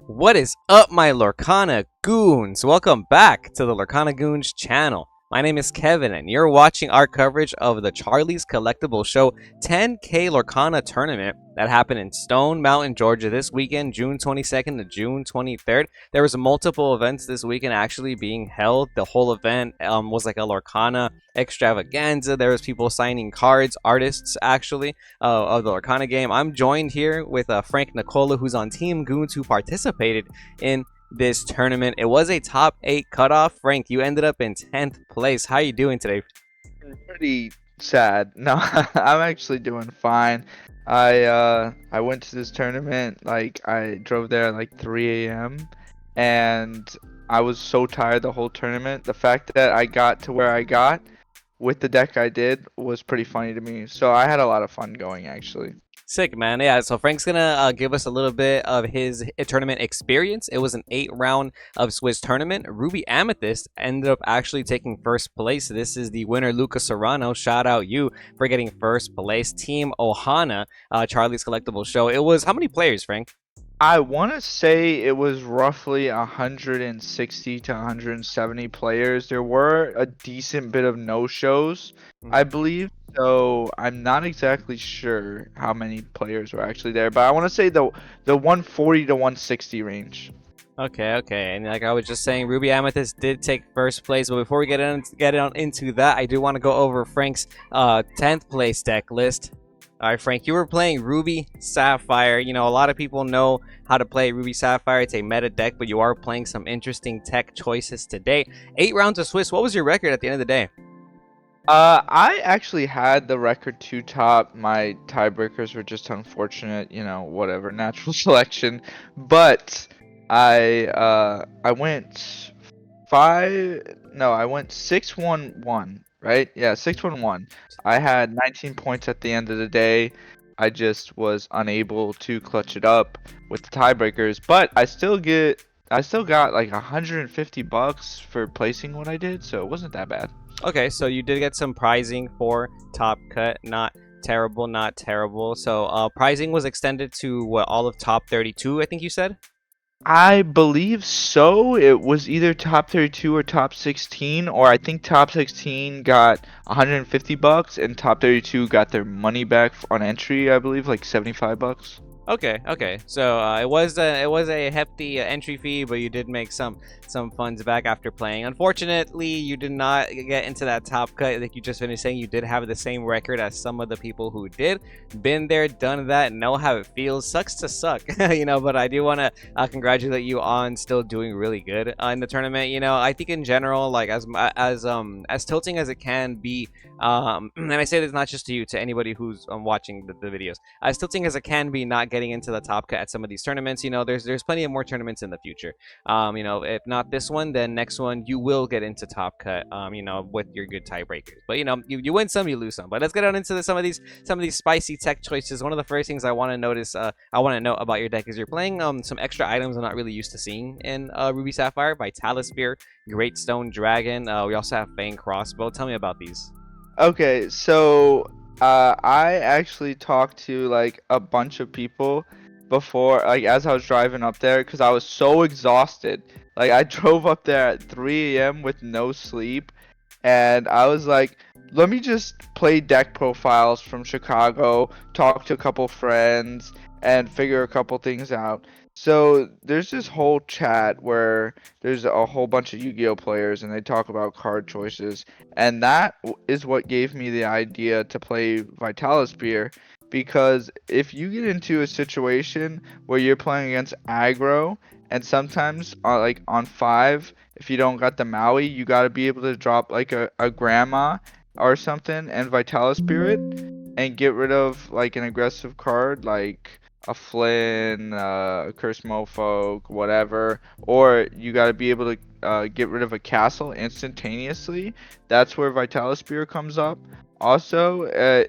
What is up, my Lorcana Goons? Welcome back to the Lorcana Goons channel. My name is Kevin, and you're watching our coverage of the Charlie's Collectible Show 10K Lorcana tournament that happened in Stone Mountain, Georgia this weekend, June 22nd to June 23rd. There was multiple events this weekend actually being held. The whole event was like a Lorcana extravaganza. There was people signing cards, artists actually, of the Lorcana game. I'm joined here with Frank Nicola, who's on Team Goons, who participated in this tournament. It was a top 8 cutoff. Frank, you ended up in 10th place. How are you doing today? Pretty sad. No, I'm actually doing fine. I went to this tournament, like I drove there at like 3 a.m. and I was so tired the whole tournament. The fact that I got to where I got with the deck I did was pretty funny to me. So I had a lot of fun going actually. Sick, man. Yeah, so Frank's gonna give us a little bit of his tournament experience. It was an 8-round of Swiss tournament. Ruby Amethyst ended up actually taking first place. This is the winner, Lucas Serrano. Shout out you for getting first place. Team Ohana, Charlie's Collectible Show. It was how many players, Frank? I want to say it was roughly 160 to 170 players. There were a decent bit of no-shows, I believe. So I'm not exactly sure how many players were actually there, but I want to say the 140 to 160 range. Okay. And like I was just saying, Ruby Amethyst did take first place. But before we get on into that, I do want to go over Frank's 10th place deck list. All right, Frank, you were playing Ruby Sapphire. You know, a lot of people know how to play Ruby Sapphire. It's a meta deck, but you are playing some interesting tech choices today. 8 rounds of Swiss. What was your record at the end of the day? I actually had the record 2 top. My tiebreakers were just unfortunate, you know, whatever, natural selection. But I went I went 6-1-1, right? Yeah, 6-1-1. I had 19 points at the end of the day. I just was unable to clutch it up with the tiebreakers, but I still got like $150 for placing what I did, so it wasn't that bad. Okay, so you did get some prizing for top cut. Not terrible. So prizing was extended to what, all of top 32, I think you said? I believe so. It was either top 32 or top 16, or I think top 16 got $150 and top 32 got their money back on entry, I believe, like $75. Okay. So it was a hefty entry fee, but you did make some funds back after playing. Unfortunately, you did not get into that top cut. Like you just finished saying, you did have the same record as some of the people who did. Been there, done that, know how it feels. Sucks to suck, you know. But I do want to congratulate you on still doing really good in the tournament. You know, I think in general, like as tilting as it can be, and I say this not just to you, to anybody who's watching the videos, as tilting as it can be, not getting into the top cut at some of these tournaments. You know, there's plenty of more tournaments in the future. You know, if not this one, then next one you will get into top cut. You know, with your good tiebreakers. But you know, you win some, you lose some. But let's get on into some of these spicy tech choices. One of the first things I want to notice, I want to know about your deck is you're playing some extra items I'm not really used to seeing in Ruby Sapphire. Vitality Spear, Great Stone Dragon. We also have Fang Crossbow. Tell me about these. Okay, so I actually talked to like a bunch of people before, like as I was driving up there, because I was so exhausted. Like I drove up there at 3 a.m. with no sleep, and I was like, let me just play deck profiles from Chicago, talk to a couple friends, and figure a couple things out. So there's this whole chat where there's a whole bunch of Yu-Gi-Oh players and they talk about card choices, and that is what gave me the idea to play Vitality Spear, because if you get into a situation where you're playing against aggro, and sometimes like on 5, if you don't got the Maui, you got to be able to drop like a grandma or something and Vitality Spirit and get rid of like an aggressive card like a Flynn, a Curse Mofo, whatever, or you got to be able to get rid of a castle instantaneously. That's where Vitality Spirit comes up. Also,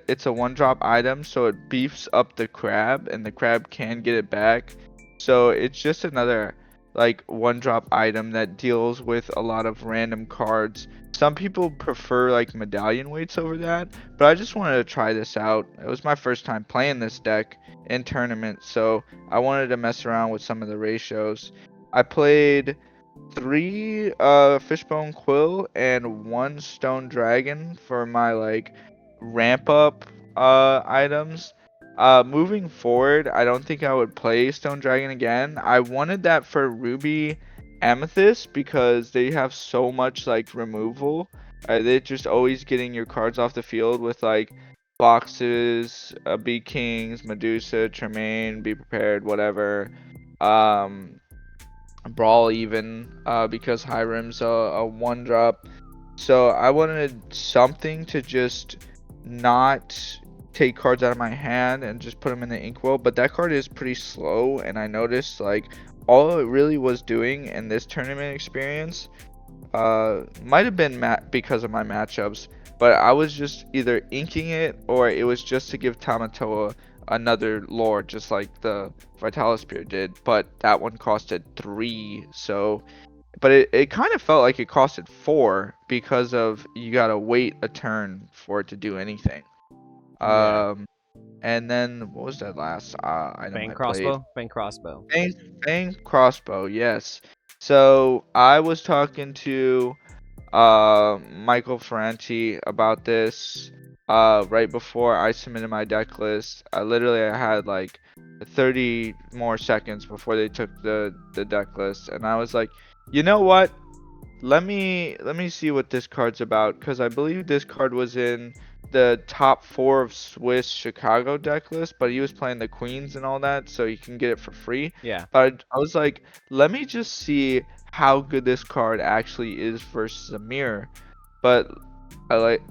it's a 1-drop item, so it beefs up the crab, and the crab can get it back. So it's just another like one drop item that deals with a lot of random cards. Some people prefer like medallion weights over that, but I just wanted to try this out. It was my first time playing this deck in tournament, so I wanted to mess around with some of the ratios. I played 3 fishbone quill and 1 stone dragon for my like ramp up items. Moving forward, I don't think I would play stone dragon again. I wanted that for ruby amethyst because they have so much like removal. They're just always getting your cards off the field with like boxes, be kings, medusa, tremaine, be prepared, whatever. um Brawl even, because Hiram's a one drop. So I wanted something to just not take cards out of my hand and just put them in the inkwell. But that card is pretty slow, and I noticed like all it really was doing in this tournament experience might have been because of my matchups, but I was just either inking it or it was just to give Tamatoa another lore, just like the Vitalis Spear did. But that one costed 3, so. But it kind of felt like it costed 4 because of you gotta wait a turn for it to do anything. Yeah. Um, and then what was that last item Fang I played? crossbow. Fang crossbow. Fang crossbow, yes. So I was talking to Michael Ferranti about this right before I submitted my deck list. I had like 30 more seconds before they took the deck list, and I was like, you know what? Let me see what this card's about, because I believe this card was in the top 4 of Swiss Chicago deck list, but he was playing the queens and all that, so you can get it for free. Yeah. But I was like, let me just see how good this card actually is versus a mirror. But I like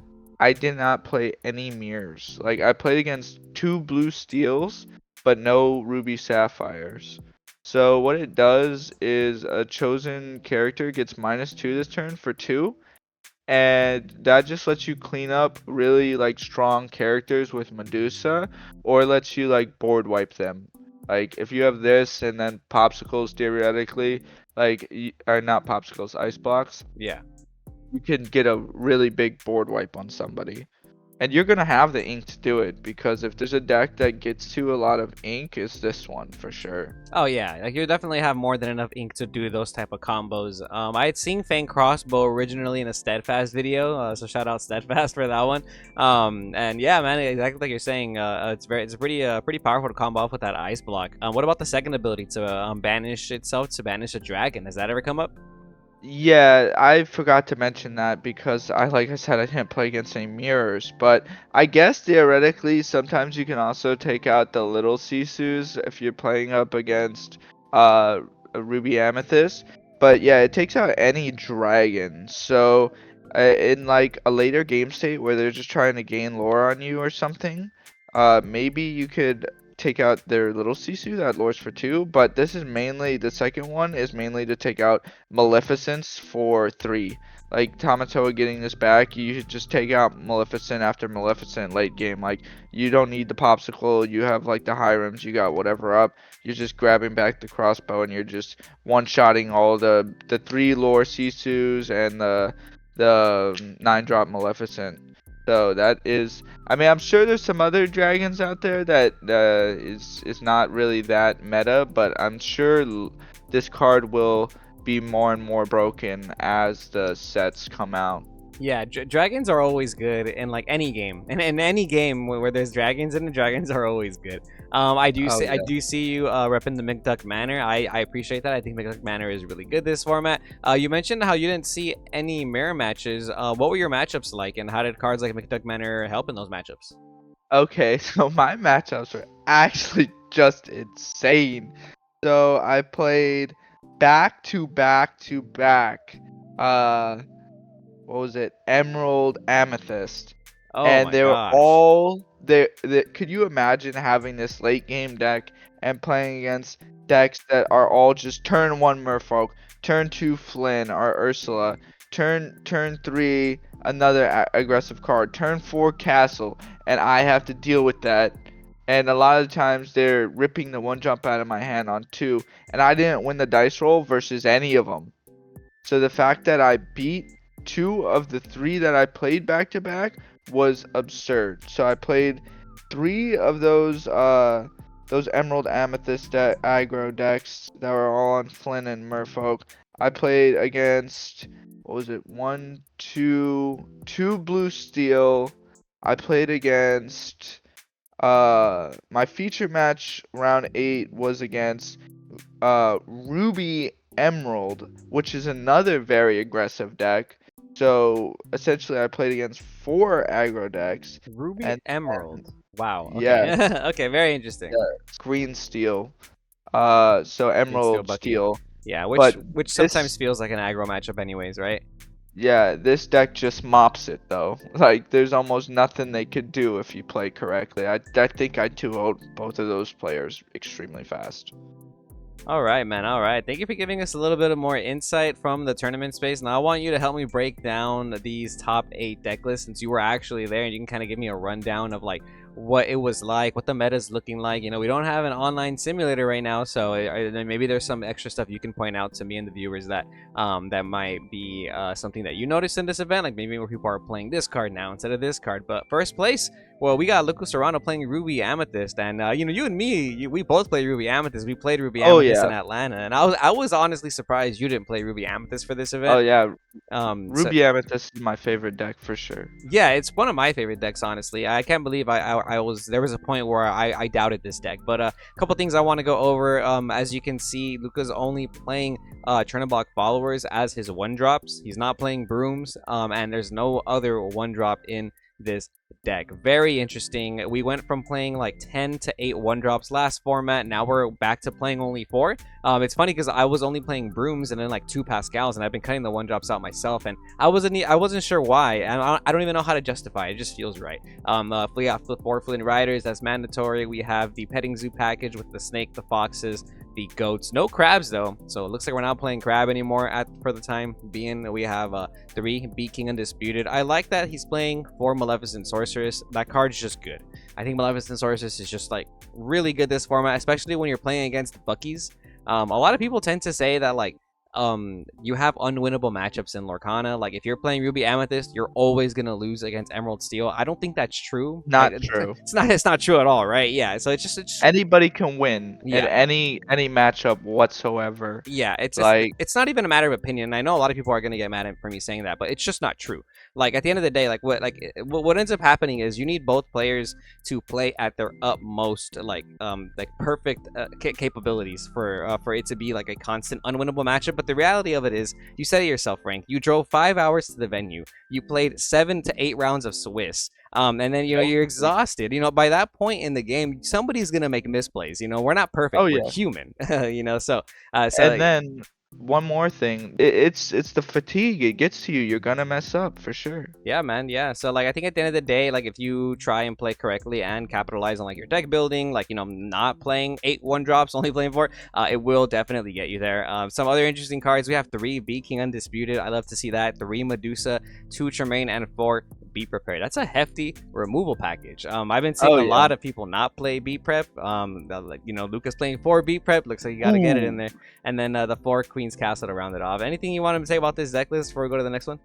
I did not play any mirrors. Like I played against 2 blue steels, but no ruby sapphires. So what it does is a chosen character gets -2 this turn for 2, and that just lets you clean up really like strong characters with Medusa, or lets you like board wipe them. Like if you have this and then popsicles theoretically, like or not popsicles, ice blocks, Yeah. you can get a really big board wipe on somebody. And you're gonna have the ink to do it, because if there's a deck that gets to a lot of ink, it's this one for sure. Oh yeah, like you definitely have more than enough ink to do those type of combos. I had seen Fang Crossbow originally in a Steadfast video, so shout out Steadfast for that one. And yeah, man, exactly like you're saying, it's pretty powerful to combo off with that ice block. What about the second ability to banish itself, to banish a dragon? Has that ever come up? Yeah, I forgot to mention that because like I said, I didn't play against any mirrors, but I guess theoretically sometimes you can also take out the little Sisus if you're playing up against a Ruby Amethyst. But yeah, it takes out any dragon. So in like a later game state where they're just trying to gain lore on you or something, maybe you could take out their little Sisu that lures for 2, but this is mainly, the second one is mainly to take out Maleficence for 3. Like Tamatoa getting this back, you should just take out Maleficent after Maleficent late game. Like you don't need the popsicle, you have like the Hirims, you got whatever up. You're just grabbing back the crossbow and you're just one-shotting all the 3 lore Sisus and the 9-drop Maleficent. So that is, I mean, I'm sure there's some other dragons out there that is not really that meta, but I'm sure this card will be more and more broken as the sets come out. Yeah, dragons are always good in like any game, and in any game where there's dragons, and the dragons are always good. Oh I yeah. do see you repping the McDuck Manor. I appreciate that. I think McDuck Manor is really good this format. You mentioned how you didn't see any mirror matches. What were your matchups like, and how did cards like McDuck Manor help in those matchups? Okay, so my matchups were actually just insane. So I played back to back to back. Uh, what was it? Emerald Amethyst. Oh And my they were gosh. all they could you imagine having this late game deck and playing against decks that are all just turn 1 Merfolk, turn 2 Flynn or Ursula, turn 3 another aggressive card, turn 4 Castle, and I have to deal with that and a lot of times they're ripping the one drop out of my hand on 2, and I didn't win the dice roll versus any of them. So the fact that I beat 2 of the 3 that I played back to back was absurd. So I played 3 of those Emerald Amethyst aggro decks that were all on Flynn and Merfolk. I played against, what was it, 1, 2 blue steel. I played against my feature match round 8 was against Ruby Emerald, which is another very aggressive deck. So essentially, I played against 4 aggro decks, Ruby and Emerald. Wow. yeah, Okay. Okay. Very interesting. green steel. So Green Steel emerald Bucky. steel. Yeah, But which this, sometimes feels like an aggro matchup, anyways, right? yeah, this deck just mops it though. Like there's almost nothing they could do if you play correctly. I think I 2-0'd both of those players extremely fast. All right, man. All right. Thank you for giving us a little bit of more insight from the tournament space. Now, I want you to help me break down these top 8 deck lists since you were actually there, and you can kind of give me a rundown of like what it was like, what the meta's looking like. You know, we don't have an online simulator right now, so maybe there's some extra stuff you can point out to me and the viewers that that might be something that you noticed in this event, like maybe where people are playing this card now instead of this card. But first place, well, we got Lucas Serrano playing Ruby Amethyst, and you know, you and me, we both played Ruby Amethyst. We played Ruby Oh Amethyst in yeah. Atlanta, and I was honestly surprised you didn't play Ruby Amethyst for this event. Oh yeah. So Ruby Amethyst is my favorite deck for sure. yeah, it's one of my favorite decks, honestly. I can't believe I was there was a point where I doubted this deck. But a couple things I want to go over. As you can see, Luca's only playing Chernobog followers as his one drops. He's not playing brooms. And there's no other one drop in this deck. Very interesting. We went from playing like 10 to 8 one drops last format. Now we're back to playing only 4. It's funny because I was only playing brooms and then like 2 Pascals, and I've been cutting the one drops out myself, and I wasn't sure why, and I don't even know how to justify it. It just feels right. We have the 4 Flynn Riders, that's mandatory. We have the petting zoo package with the snake, the foxes, the goats. No crabs though, so it looks like we're not playing crab anymore for the time being. We have 3 Beat King Undisputed. I like that he's playing 4 Maleficent Sorceress. That card's just good. I think Maleficent Sorceress is just like really good this format, especially when you're playing against Buckies. A lot of people tend to say that like you have unwinnable matchups in Lorcana. Like if you're playing Ruby Amethyst, you're always gonna lose against Emerald Steel. I don't think that's true. Not Like, true. it's not true at all, right? Yeah. So it's just Anybody can win in yeah. any matchup whatsoever. Yeah, Like it's not even a matter of opinion. I know a lot of people are gonna get mad for me saying that, but it's just not true. Like at the end of the day, like what ends up happening is you need both players to play at their utmost, like perfect capabilities for it to be like a constant unwinnable matchup. But the reality of it is, you said it yourself, Frank. You drove 5 hours to the venue. You played 7 to 8 rounds of Swiss. And then you know you're exhausted. You know, by that point in the game, somebody's gonna make misplays. You know, we're not perfect. oh We're yeah. human. You know, so And then one more thing, it's the fatigue. It gets to you. You're gonna mess up for sure. yeah, man. Yeah. So like I think at the end of the day, like if you try and play correctly and capitalize on like your deck building, like you know, not playing 8 one drops, only playing 4, it will definitely get you there. Some other interesting cards. We have 3 Beat King Undisputed. I love to see that. 3 Medusa, 2 Tremaine, and 4 Beat Prepared. That's a hefty removal package. I've been seeing a lot of people not play Beat Prep. Like you know, Lucas playing 4 Beat Prep. Looks like you gotta get it in there. And then the 4 Queen's Castle to round it off. Anything you want to say about this deck list before we go to the next one?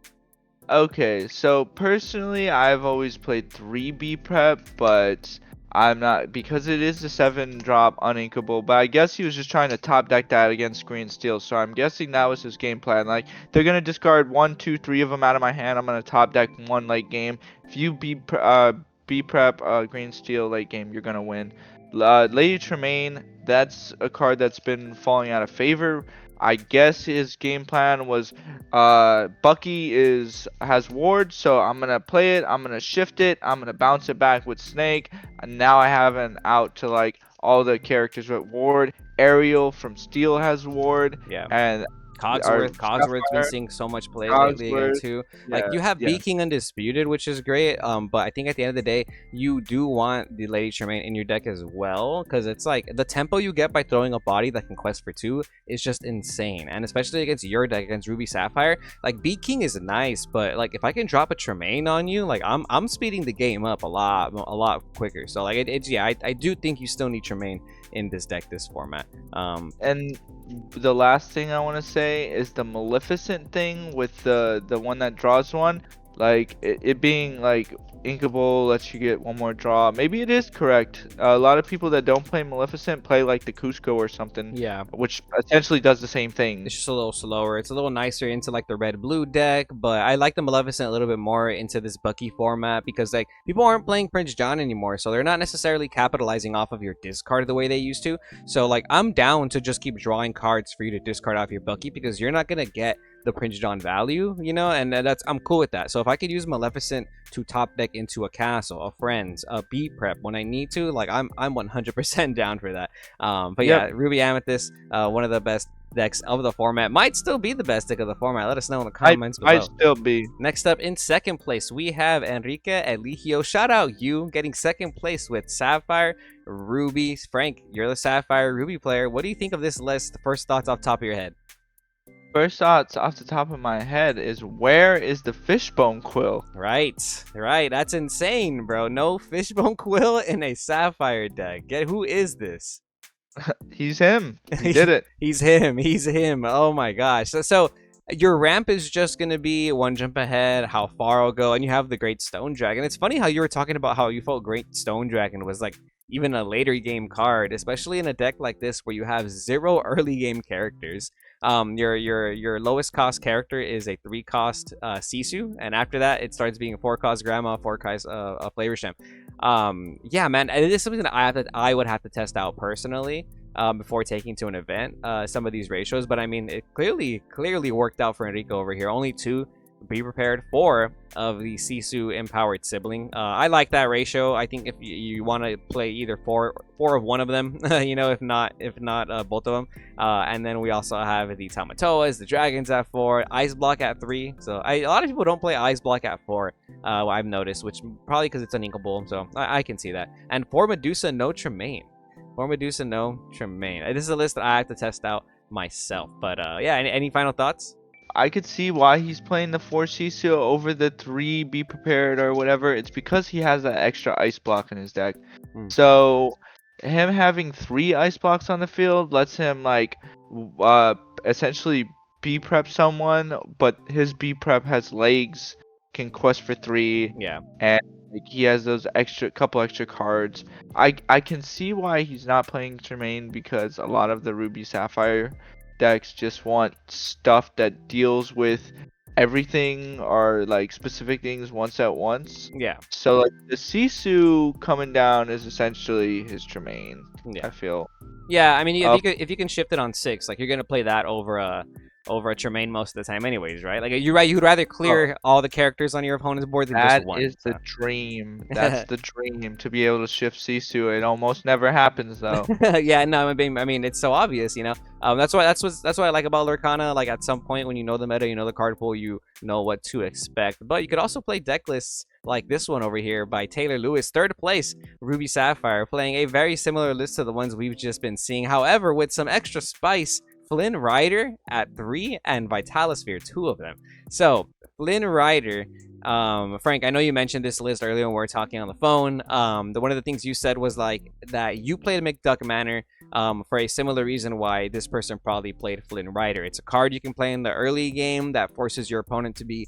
Okay, so personally, I've always played 3B prep, but I'm not, because it is a 7 drop uninkable. But I guess he was just trying to top deck that against green steel. So I'm guessing that was his game plan. Like they're gonna discard 1, 2, 3 of them out of my hand. I'm gonna top deck 1 late game. If you B prep green steel late game, you're gonna win. Lady Tremaine, that's a card that's been falling out of favor. I guess his game plan was Bucky has ward, so I'm gonna play it, I'm gonna shift it, I'm gonna bounce it back with Snake, and now I have an out to like all the characters with ward. Ariel from Steel has ward, Yeah. and Our Cogsworth's been Sapphire, seeing so much play lately again Cogsworth. too. Like Yeah, you have yeah. B King Undisputed, which is great. But I think at the end of the day, you do want the Lady Tremaine in your deck as well, because it's like the tempo you get by throwing a body that can quest for 2 is just insane, and especially against your deck against Ruby Sapphire. Like B King is nice, but like if I can drop a Tremaine on you, like I'm speeding the game up a lot quicker. So like it's yeah, I do think you still need Tremaine in this deck, this format. And the last thing I want to say is the Maleficent thing with the one that draws one, like it being like inkable lets you get one more draw. Maybe it is correct. A lot of people that don't play Maleficent play like the Cusco or something, Yeah, which essentially does the same thing. it's just a little slower. It's a little nicer into like the red blue deck, but I like the Maleficent a little bit more into this Bucky format because like people aren't playing Prince John anymore, so they're not necessarily capitalizing off of your discard the way they used to. So like I'm down to just keep drawing cards for you to discard off your Bucky because you're not gonna get the Prince John value, you know, and that's I'm cool with that. So if I could use Maleficent to top deck into a castle, a friends, a B prep when I need to, like I'm 100% down for that. But yeah, Yep. Ruby Amethyst, one of the best decks of the format, might still be the best deck of the format. Let us know in the I comments might below. still be. Next up in second place, we have Enrique Eligio. Shout out you getting second place with Sapphire, Ruby. Frank, you're the Sapphire Ruby player. What do you think of this list? First thoughts off top of your head. First thoughts off the top of my head is, where is the Fishbone Quill? Right. That's insane, bro. No Fishbone Quill in a Sapphire deck. Who is this? He's him. He did it. He's him. Oh my gosh. So your ramp is just gonna be one jump ahead, how far I'll go, and you have the Great Stone Dragon. It's funny how you were talking about how you felt Great Stone Dragon was like even a later game card, especially in a deck like this where you have 0 early game characters. Your lowest cost character is a 3 cost Sisu, and after that it starts being a 4 cost Grandma, 4 cost Flavor. Yeah, man, it is something that I would have to test out personally before taking to an event. Some of these ratios, but I mean, it clearly worked out for Enrico over here. Only 2. Be prepared 4 of the Sisu empowered sibling. I like that ratio. I think if you want to play either four of one of them, you know, if not both of them. And then we also have the Tamatoas, the dragons at 4, ice block at 3. So a lot of people don't play ice block at 4. I've noticed, which probably because it's uninkable. So I can see that. And for Medusa, no Tremaine. For Medusa, no Tremaine. This is a list that I have to test out myself. But yeah, any final thoughts? I could see why he's playing the 4 Sisu over the 3 Be Prepared or whatever. It's because he has that extra ice block in his deck. So him having 3 ice blocks on the field lets him like essentially B prep someone, but his B prep has legs, can quest for 3. Yeah. And like, he has those couple extra cards. I can see why he's not playing Tremaine, because a lot of the Ruby Sapphire decks just want stuff that deals with everything or like specific things once at once. Yeah. So like the Sisu coming down is essentially his Tremaine. Yeah. I feel. Yeah, I mean, if you can shift it on 6, like you're gonna play that over a Tremaine most of the time, anyways, right? Like you'd rather clear all the characters on your opponent's board than just one. That is the dream. That's the dream, to be able to shift Sisu. It almost never happens though. Yeah, no, I mean, it's so obvious, you know. That's what I like about Lorcana. Like at some point, when you know the meta, you know the card pool, you know what to expect. But you could also play deck lists like this one over here by Taylor Lewis, 3rd place, Ruby Sapphire, playing a very similar list to the ones we've just been seeing. However, with some extra spice. Flynn Rider at 3 and Vitalosphere, 2 of them. So Flynn Rider, Frank, I know you mentioned this list earlier when we were talking on the phone. One of the things you said was like that you played McDuck Manor for a similar reason why this person probably played Flynn Rider. It's a card you can play in the early game that forces your opponent to be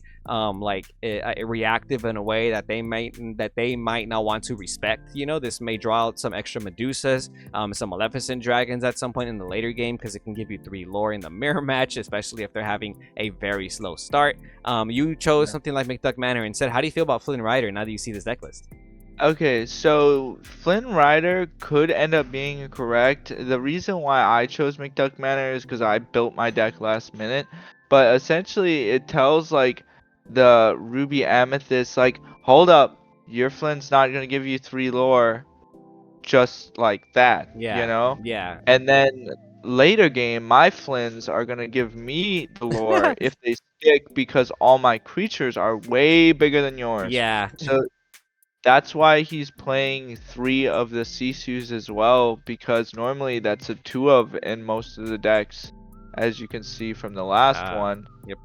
reactive in a way that they might not want to respect. You know, this may draw out some extra Medusas, some Maleficent dragons at some point in the later game, because it can give you 3 lore in the mirror match, especially if they're having a very slow start. You chose something like McDuck Manor instead. How do you feel about Flynn Rider now that you see this deck list? Okay, so Flynn Rider could end up being correct. The reason why I chose McDuck Manor is because I built my deck last minute. But essentially, it tells like the Ruby Amethyst, like, hold up, your Flynn's not gonna give you 3 lore just like that. Yeah. You know? Yeah. And then later game, my Flins are gonna give me the lore if they stick because all my creatures are way bigger than yours. Yeah. So that's why he's playing 3 of the Sisus as well, because normally that's a 2 of in most of the decks, as you can see from the last one. Yep.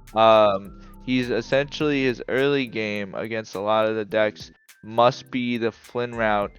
He's essentially his early game against a lot of the decks must be the Flynn route.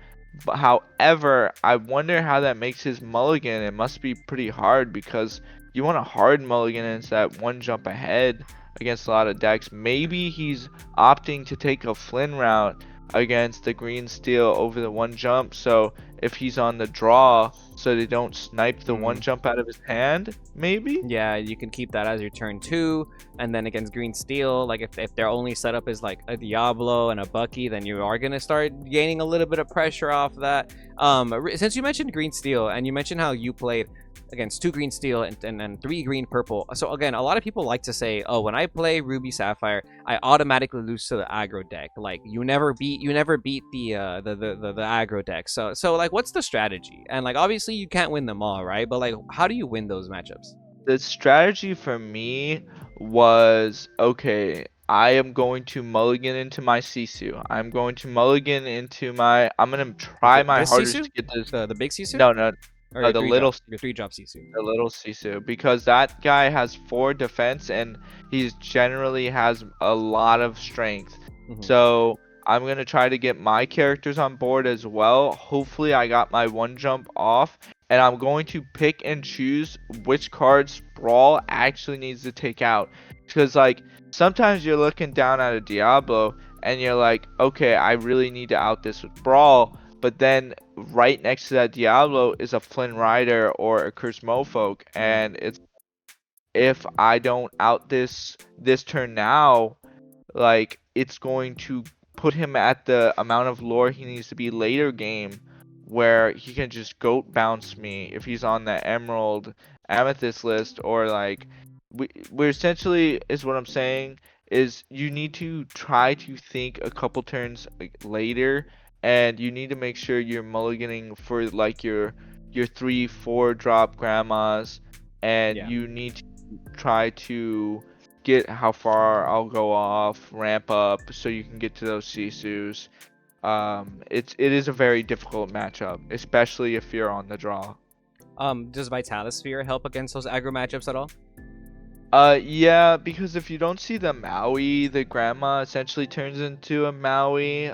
But however, I wonder how that makes his mulligan. It must be pretty hard because you want a hard mulligan into that 1 jump ahead against a lot of decks. Maybe he's opting to take a Flynn route against the green steel over the 1 jump, so if he's on the draw so they don't snipe the 1 jump out of his hand, maybe. Yeah, you can keep that as your turn 2, and then against green steel, like if their only setup is like a Diablo and a Bucky, then you are gonna start gaining a little bit of pressure off that. Since you mentioned green steel and you mentioned how you played against 2 green steel and 3 green purple, so again, a lot of people like to say, oh, when I play Ruby Sapphire, I automatically lose to the aggro deck. Like you never beat the aggro deck. So like, what's the strategy? And like, obviously you can't win them all, right? But like, how do you win those matchups? The strategy for me was, okay, I am going to mulligan into my Sisu. I'm going to mulligan into my. I'm gonna try my This hardest Sisu? to get this. The big Sisu? No, no, Or your the 3 little drop, your 3-drop Sisu? the little Sisu, because that guy has 4 defense and he's generally has a lot of strength. So I'm gonna try to get my characters on board as well. Hopefully I got my 1 jump off, and I'm going to pick and choose which cards Brawl actually needs to take out. Because like sometimes you're looking down at a Diablo and you're like, okay, I really need to out this with Brawl, but then right next to that Diablo is a Flynn Rider or a Curse Mofolk, and it's, if I don't out this turn now, like it's going to put him at the amount of lore he needs to be later game, where he can just goat bounce me if he's on the Emerald Amethyst list, or like we're essentially, is what I'm saying is you need to try to think a couple turns like, later, and you need to make sure you're mulliganing for like your 3-4 drop grandmas, and you need to try to get how far I'll go off, ramp up so you can get to those Sisus. It is a very difficult matchup, especially if you're on the draw. Does Vitalisphere help against those aggro matchups at all? Yeah, because if you don't see the Maui, the grandma essentially turns into a Maui.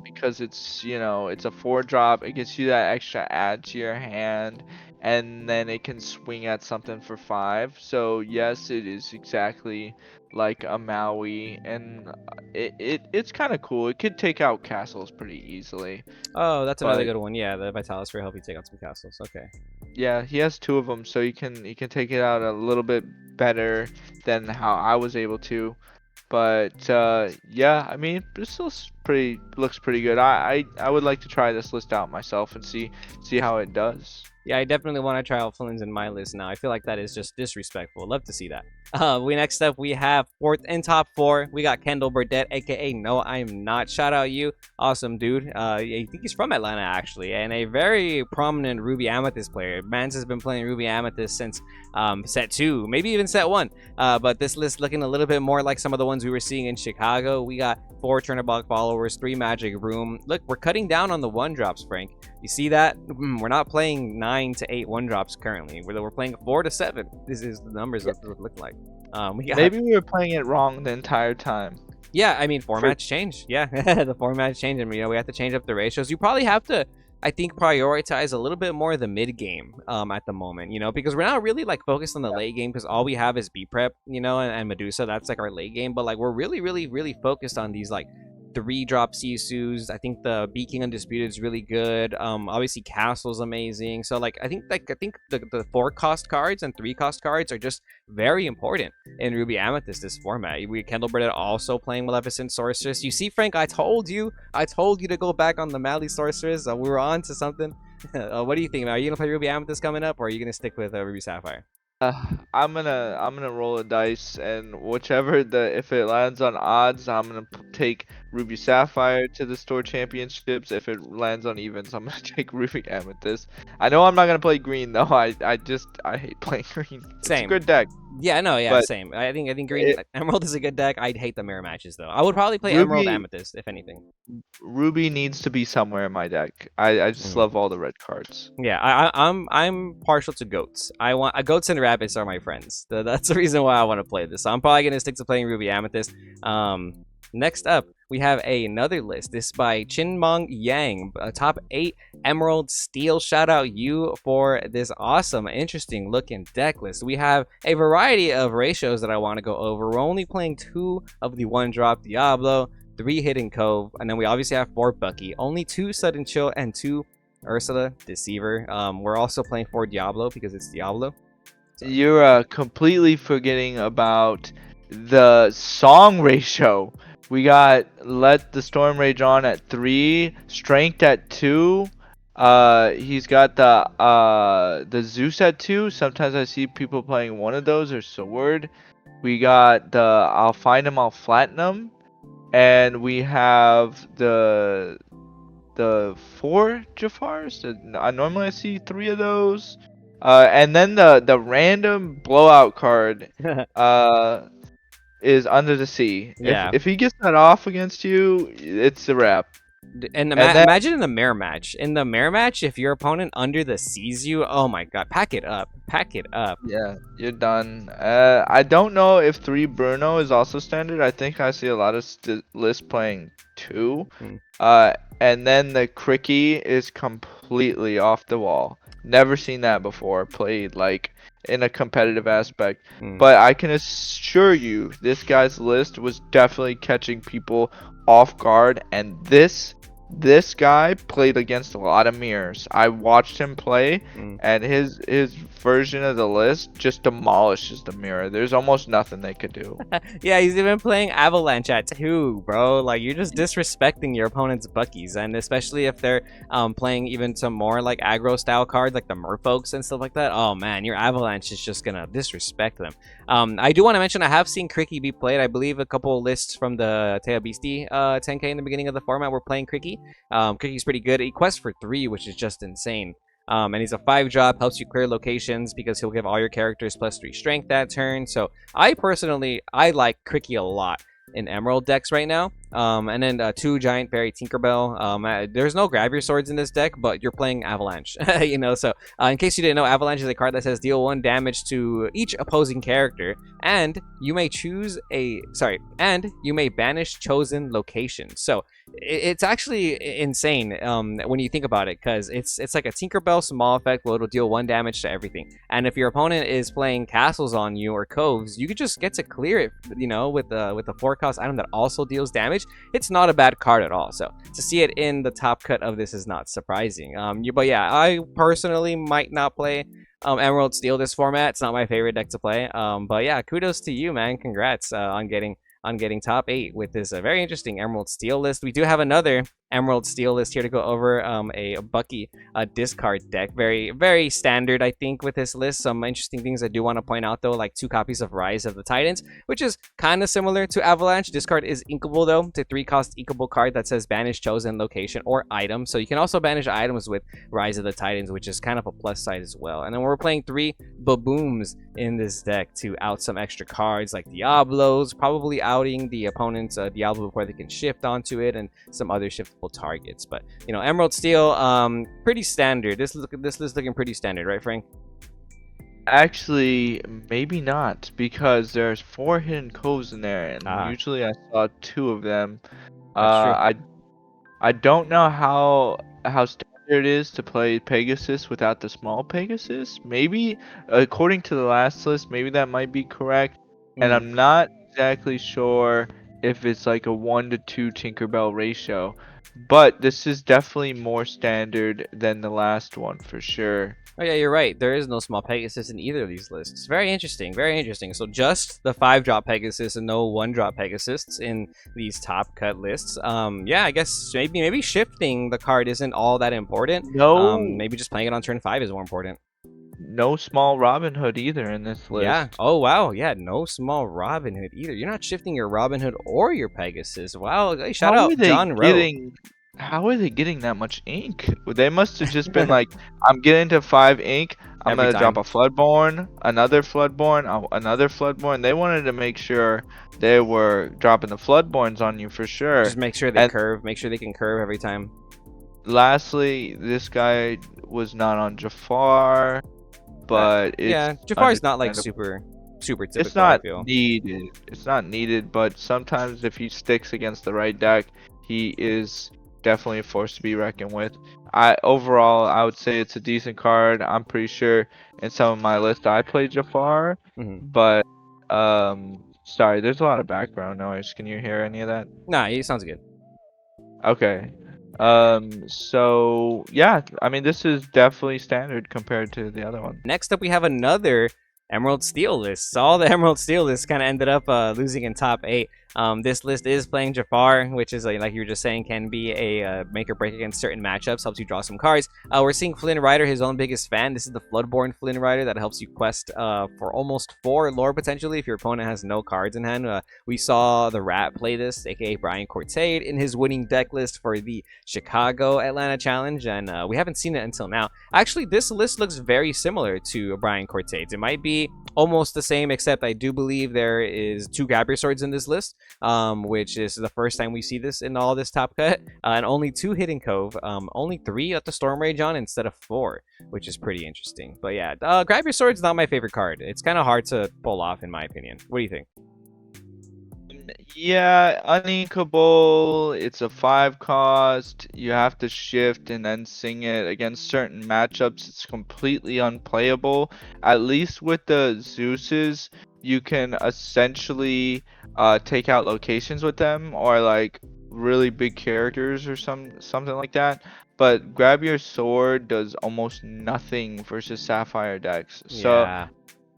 Because it's, it's a 4-drop. It gets you that extra add to your hand, and then it can swing at something for 5. So yes, it is exactly like a Maui, and it's kind of cool. It could take out castles pretty easily. Oh, that's another good one. Yeah, the Vitalisphere help you take out some castles. Okay. Yeah, he has 2 of them, so you can take it out a little bit better than how I was able to. But yeah, I mean, it still looks pretty good. I would like to try this list out myself and see how it does. Yeah, I definitely want to try out Flynn's in my list now. I feel like that is just disrespectful. Love to see that. Next up, we have fourth in top 4. We got Kendall Burdett, aka No, I'm Not. Shout out you, awesome dude. I think he's from Atlanta actually, and a very prominent Ruby Amethyst player. Mans has been playing Ruby Amethyst since set 2, maybe even set 1. But this list looking a little bit more like some of the ones we were seeing in Chicago. We got 4 Turnabout followers, 3 Magic Room. Look, we're cutting down on the 1-drops, Frank. You see that? We're not playing 9 to 8 1-drops currently. We're playing 4 to 7. This is the numbers that look like. Maybe we were playing it wrong the entire time. Yeah, I mean, formats change. Yeah, the formats change, and we have to change up the ratios. You probably have to, I think, prioritize a little bit more of the mid game at the moment, because we're not really like focused on the late game, because all we have is B prep, and Medusa. That's like our late game, but like we're really, really, really focused on these like 3-drop Sisus. I think the Bee King Undisputed is really good. Obviously Castle's amazing. So like I think the 4-cost cards and 3-cost cards are just very important in Ruby Amethyst this format. We Kendall Burnett also playing Maleficent Sorceress. You see, Frank, I told you to go back on the Mally Sorceress. We were on to something. What do you think? Are you gonna play Ruby Amethyst coming up, or are you gonna stick with Ruby Sapphire? I'm gonna roll a dice, and whichever if it lands on odds, I'm gonna take Ruby Sapphire to the store championships. If it lands on evens, I'm gonna take Ruby Amethyst. I know I'm not gonna play green though. I hate playing green. It's a Same. good deck. Yeah, no, yeah, But same. I think green Emerald is a good deck. I'd hate the mirror matches though. I would probably play Emerald Amethyst if anything. Ruby needs to be somewhere in my deck. I just love all the red cards. Yeah, I'm partial to goats. I want goats and rabbits are my friends. That's the reason why I want to play this. So I'm probably gonna stick to playing Ruby Amethyst. Next up, we have another list. This is by Chinmong Yang, top 8 Emerald Steel. Shout out you for this awesome, interesting looking deck list. We have a variety of ratios that I want to go over. We're only playing 2 of the 1-drop Diablo, 3 Hidden Cove, and then we obviously have 4 Bucky, only 2 Sudden Chill, and 2 Ursula Deceiver. We're also playing 4 Diablo because it's Diablo. So. You're completely forgetting about the song ratio. We got Let the Storm Rage On at 3, Strength at 2. He's got the Zeus at 2. Sometimes I see people playing one of those or Sword. We got the I'll Find Him, I'll Flatten Him, and we have the 4 Jafars. Normally I see 3 of those. And then the random blowout card is Under the Sea. Yeah. If he gets that off against you, it's a wrap. And imagine in the mirror match. In the mirror match, if your opponent Under the Seas you, oh my god, pack it up. Pack it up. Yeah, you're done. I don't know if 3 Bruno is also standard. I think I see a lot of lists playing 2. And then the Cricky is completely off the wall. Never seen that before played like in a competitive aspect. But I can assure you this guy's list was definitely catching people off guard, and this guy played against a lot of mirrors. I watched him play, and his version of the list just demolishes the mirror. There's almost nothing they could do. Yeah, he's even playing Avalanche at 2, bro. Like, you're just disrespecting your opponent's Buckies, and especially if they're playing even some more like aggro style cards like the Merfolks and stuff like that. Oh man, your Avalanche is just gonna disrespect them. I do want to mention I have seen Cricky be played. I believe a couple lists from the Teo Beastie 10K in the beginning of the format were playing Cricky. Cricky's pretty good. He quests for 3, which is just insane. And he's a 5-drop, helps you clear locations because he'll give all your characters +3 strength that turn. So I personally like Cricky a lot in Emerald decks right now. And then 2 Giant Fairy Tinkerbell. There's no Grab Your Swords in this deck, but you're playing Avalanche. You know, so in case you didn't know, Avalanche is a card that says deal 1 damage to each opposing character, and you may banish chosen locations. So it's actually insane when you think about it, because it's like a Tinkerbell small effect where it'll deal 1 damage to everything. And if your opponent is playing castles on you or coves, you could just get to clear it, you know, with the 4-cost item that also deals damage. It's not a bad card at all. So to see it in the top cut of this is not surprising. But yeah, I personally might not play Emerald Steel this format. It's not my favorite deck to play. But yeah, kudos to you, man. Congrats on getting top 8 with this very interesting Emerald Steel list. We do have another Emerald Steel list here to go over, a Bucky discard deck. Very, very standard, I think, with this list. Some interesting things I do want to point out, though, like 2 copies of Rise of the Titans, which is kind of similar to Avalanche. This card is inkable, though. It's a 3-cost inkable card that says banish chosen location or item. So you can also banish items with Rise of the Titans, which is kind of a plus side as well. And then we're playing 3 Babooms in this deck to out some extra cards like Diablos, probably outing the opponent's Diablo before they can shift onto it, and some other shiftable targets. But you know, Emerald Steel, pretty standard. This list looking pretty standard, right, Frank? Actually, maybe not, because there's 4 hidden coves in there, and usually I saw 2 of them. I don't know how standard it is to play Pegasus without the small Pegasus. Maybe according to the last list, maybe that might be correct, and I'm not exactly sure if it's like a 1 to 2 Tinkerbell ratio. But this is definitely more standard than the last one for sure. Oh yeah, you're right. There is no small Pegasus in either of these lists. Very interesting, very interesting. So just the 5-drop Pegasus and no 1-drop Pegasus in these top cut lists. Yeah, I guess maybe shifting the card isn't all that important. No. Maybe just playing it on turn 5 is more important. no small Robin Hood either in this Yeah. list. Oh wow. Yeah. No small Robin Hood either. You're not shifting your Robin Hood or your Pegasus. Wow. Hey, shout How out are they John Rowe. getting? How are they getting that much ink? They must have just been like, I'm getting to 5 ink. I'm Every gonna drop time. a Floodborn, another Floodborn, another Floodborn. They wanted to make sure they were dropping the Floodborns on you for sure. Just make sure they And curve. Make sure they can curve every time. lastly, this guy was not on Jafar, but it's Yeah. Jafar's not like understandable. super It's typical, I not feel. needed. It's not needed, but sometimes if he sticks against the right deck, he is definitely a force to be reckoned with. Overall, I would say it's a decent card. I'm pretty sure in some of my lists I play Jafar, but sorry, there's a lot of background noise. Can you hear any of that? Nah, he sounds good. Okay. So yeah, I mean this is definitely standard compared to the other one. Next up, we have another Emerald Steel list. So all the Emerald Steel lists kind of ended up losing in top 8. This list is playing Jafar, which is like you were just saying, can be a make or break against certain matchups, helps you draw some cards. We're seeing Flynn Rider, his own biggest fan. This is the Floodborn Flynn Rider that helps you quest for almost 4 lore potentially if your opponent has no cards in hand. We saw the Rat play this, aka Brian Cortade, in his winning deck list for the Chicago Atlanta Challenge, and we haven't seen it until now. Actually, this list looks very similar to Brian Cortade's. It might be almost the same, except I do believe there is 2 Grab Your Swords in this list, which is the first time we see this in all this top cut, and only 2 Hidden Cove, only 3 at the Storm Rage on instead of 4, which is pretty interesting. But yeah, Grab Your Sword's not my favorite card. It's kind of hard to pull off, in my opinion. What do you think? Yeah, uninkable. It's a 5 cost. You have to shift and then sing it against certain matchups. It's completely unplayable. At least with the Zeuses, you can essentially take out locations with them or like really big characters or something like that. But Grab Your Sword does almost nothing versus Sapphire decks. So Yeah.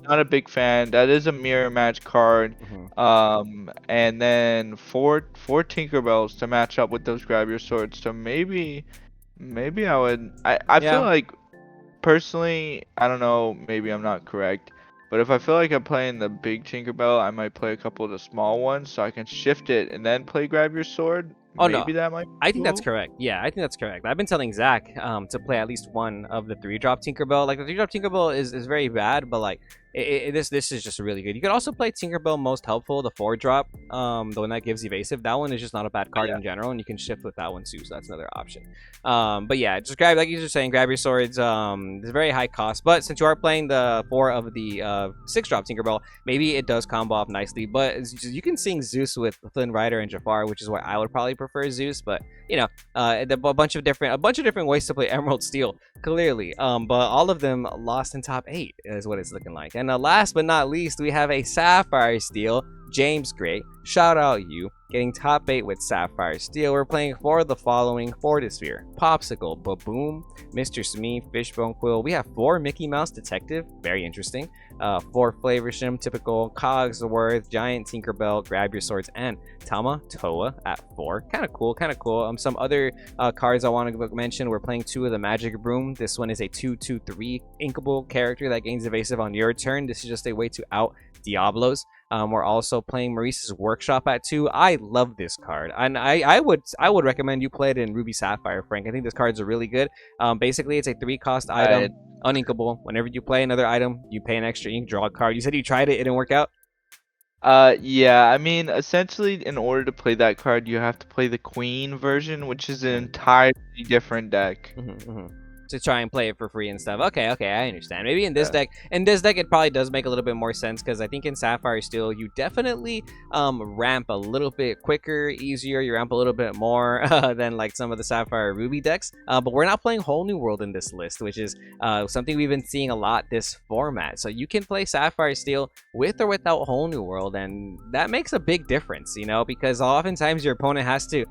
not a big fan. That is a mirror match card. And then four Tinkerbells to match up with those Grab Your Swords. So maybe I feel Yeah. like personally, I don't know, maybe I'm not correct. But if I feel like I'm playing the big Tinkerbell, I might play a couple of the small ones so I can shift it and then play Grab Your Sword. Oh no, Maybe that might be I think that's cool. correct. Yeah, I think that's correct. I've been telling Zach to play at least one of the 3-drop Tinkerbell. Like the 3-drop Tinkerbell is very bad, but like this is just really good. You could also play Tinkerbell Most Helpful, the 4-drop, the one that gives evasive. That one is just not a bad card in general, and you can shift with that one too. So that's another option. But yeah, just grab, like you were saying, Grab Your Swords. It's a very high cost, but since you are playing the 4 of the 6-drop Tinkerbell, maybe it does combo off nicely. But you can sing Zeus with Flynn Rider and Jafar, which is why I would probably prefer Zeus. But you know, a bunch of different ways to play Emerald Steel, clearly. But all of them lost in top 8 is what it's looking like. And last but not least, we have a Sapphire Steel. James Gray, shout out you, getting top 8 with Sapphire Steel. We're playing for the following Fortisphere, Popsicle, Baboom, Mr. Smee, Fishbone Quill. We have 4 Mickey Mouse Detective, very interesting. 4 Flavorshim, typical Cogsworth, Giant Tinkerbell, Grab Your Swords, and Tama Toa at 4. Kind of cool, kind of cool. Some other cards I want to mention. We're playing 2 of the Magic Broom. This one is a 2/2/3 inkable character that gains evasive on your turn. This is just a way to out Diablos. We're also playing Maurice's Workshop at 2. I love this card, and I would recommend you play it in Ruby Sapphire, Frank. I think this card's are really good. Basically, it's a 3-cost item, uninkable. Whenever you play another item, you pay an extra ink, draw a card. You said you tried it, it didn't work out. Yeah, I mean, essentially, in order to play that card, you have to play the Queen version, which is an entirely different deck. To try and play it for free and stuff. Okay, I understand. Maybe in this deck, it probably does make a little bit more sense, because I think in Sapphire Steel, you definitely ramp a little bit quicker, easier. You ramp a little bit more than like some of the Sapphire Ruby decks. But we're not playing Whole New World in this list, which is something we've been seeing a lot this format. So you can play Sapphire Steel with or without Whole New World, and that makes a big difference, you know, because oftentimes your opponent has to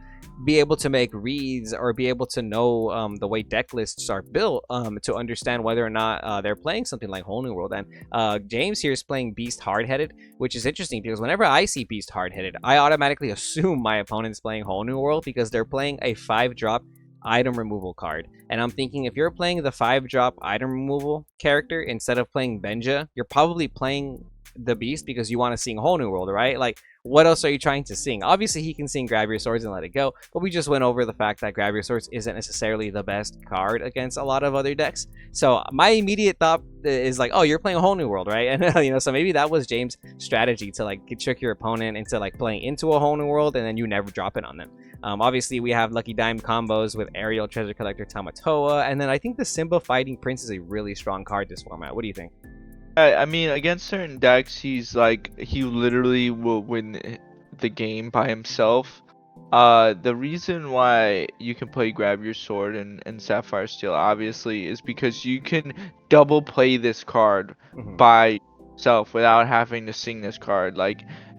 be able to make reads or be able to know the way deck lists are built to understand whether or not they're playing something like Whole New World. And James here is playing Beast Hardheaded, which is interesting because whenever I see Beast Hardheaded, I automatically assume my opponent's playing Whole New World because they're playing a 5-drop item removal card. And I'm thinking if you're playing the 5-drop item removal character instead of playing Benja, you're probably playing the beast because you want to sing Whole New World, right? Like, what else are you trying to sing? Obviously, he can sing Grab Your Swords and Let It Go, but we just went over the fact that Grab Your Swords isn't necessarily the best card against a lot of other decks. So my immediate thought is like, oh, you're playing a Whole New World, right? And so maybe that was James' strategy to like trick your opponent into like playing into a Whole New World, and then you never drop it on them. Obviously, we have Lucky Dime combos with Ariel, Treasure Collector, Tamatoa, and then I think the Simba Fighting Prince is a really strong card this format. What do you think? I mean, against certain decks, he literally will win the game by himself. The reason why you can play Grab Your Sword and Sapphire Steel, obviously, is because you can double play this card by yourself without having to sing this card.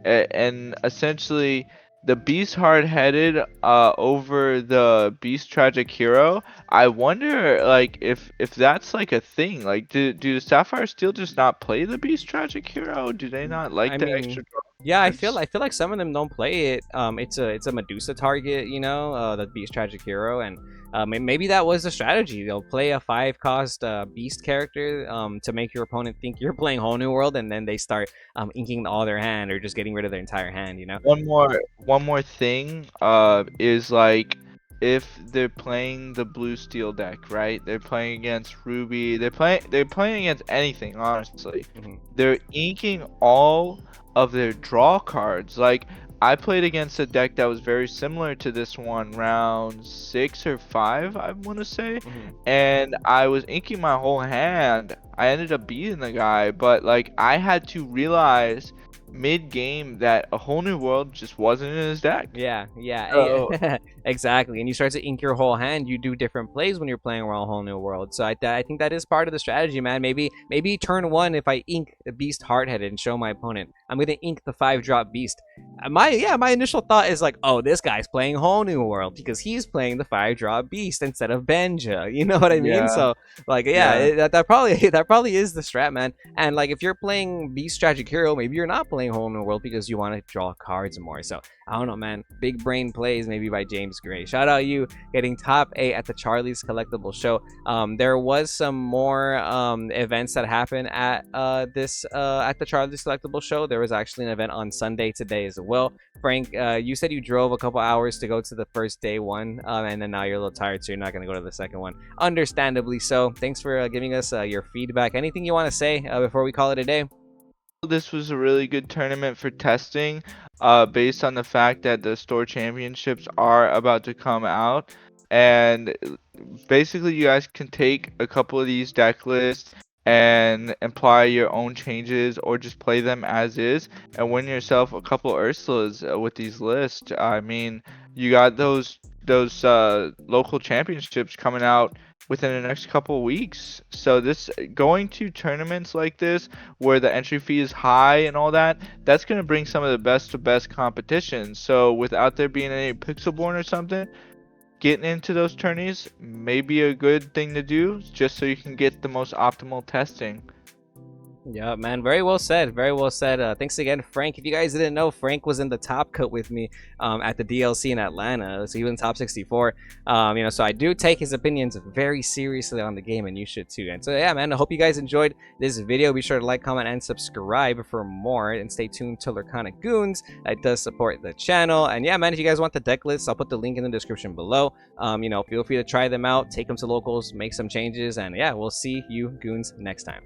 And essentially, the Beast Hard-Headed over the Beast Tragic Hero. I wonder, like, if that's like a thing. Like, do the Sapphire Steel just not play the Beast Tragic Hero? Do they not like extra draw? Yeah, I feel like some of them don't play it. It's a Medusa target, the Beast Tragic Hero, and maybe that was the strategy. They'll play a 5-cost Beast character to make your opponent think you're playing Whole New World, and then they start inking all their hand or just getting rid of their entire hand. One more thing is like, if they're playing the blue steel deck, right? They're playing against Ruby. They're playing against anything, honestly. They're inking all of their draw cards. Like, I played against a deck that was very similar to this one, round 6 or 5, I want to say, and I was inking my whole hand. I ended up beating the guy, but like, I had to realize mid-game that a Whole New World just wasn't in his deck. Yeah, So, exactly. And you start to ink your whole hand. You do different plays when you're playing around a Whole New World. So I think that is part of the strategy, man. Maybe turn 1, if I ink the Beast Hard-Headed and show my opponent, I'm gonna ink the 5-drop Beast. My initial thought is like, oh, this guy's playing Whole New World because he's playing the 5-drop Beast instead of Benja. You know what I mean? Yeah. So like, that probably is the strat, man. And like, if you're playing Beast Tragic Hero, maybe you're not playing Whole New World because you want to draw cards more. So I don't know, man. Big brain plays maybe by James Gray. Shout out you getting top 8 at the Charlie's Collectible Show. There was some more events that happened at at the Charlie's Collectible Show. There was actually an event on Sunday today as well. Frank, you said you drove a couple hours to go to the first day one, and then now you're a little tired, so you're not going to go to the second one. Understandably so. Thanks for giving us your feedback. Anything you want to say before we call it a day? This was a really good tournament for testing, based on the fact that the store championships are about to come out, and basically you guys can take a couple of these deck lists and apply your own changes, or just play them as is and win yourself a couple Ursulas with these lists. I mean, you got those local championships coming out within the next couple of weeks. So this, going to tournaments like this where the entry fee is high and all that, that's going to bring some of the best to best competition. So without there being any Pixelborn or something, getting into those tourneys may be a good thing to do, just so you can get the most optimal testing. Yeah, man. Very well said. Very well said. Thanks again, Frank. If you guys didn't know, Frank was in the top cut with me at the DLC in Atlanta. So he was in top 64. So I do take his opinions very seriously on the game, and you should too. And so, yeah, man, I hope you guys enjoyed this video. Be sure to like, comment, and subscribe for more. And stay tuned to Lorcana Goons. It does support the channel. And yeah, man, if you guys want the deck list, I'll put the link in the description below. Feel free to try them out, take them to locals, make some changes. And yeah, we'll see you Goons next time.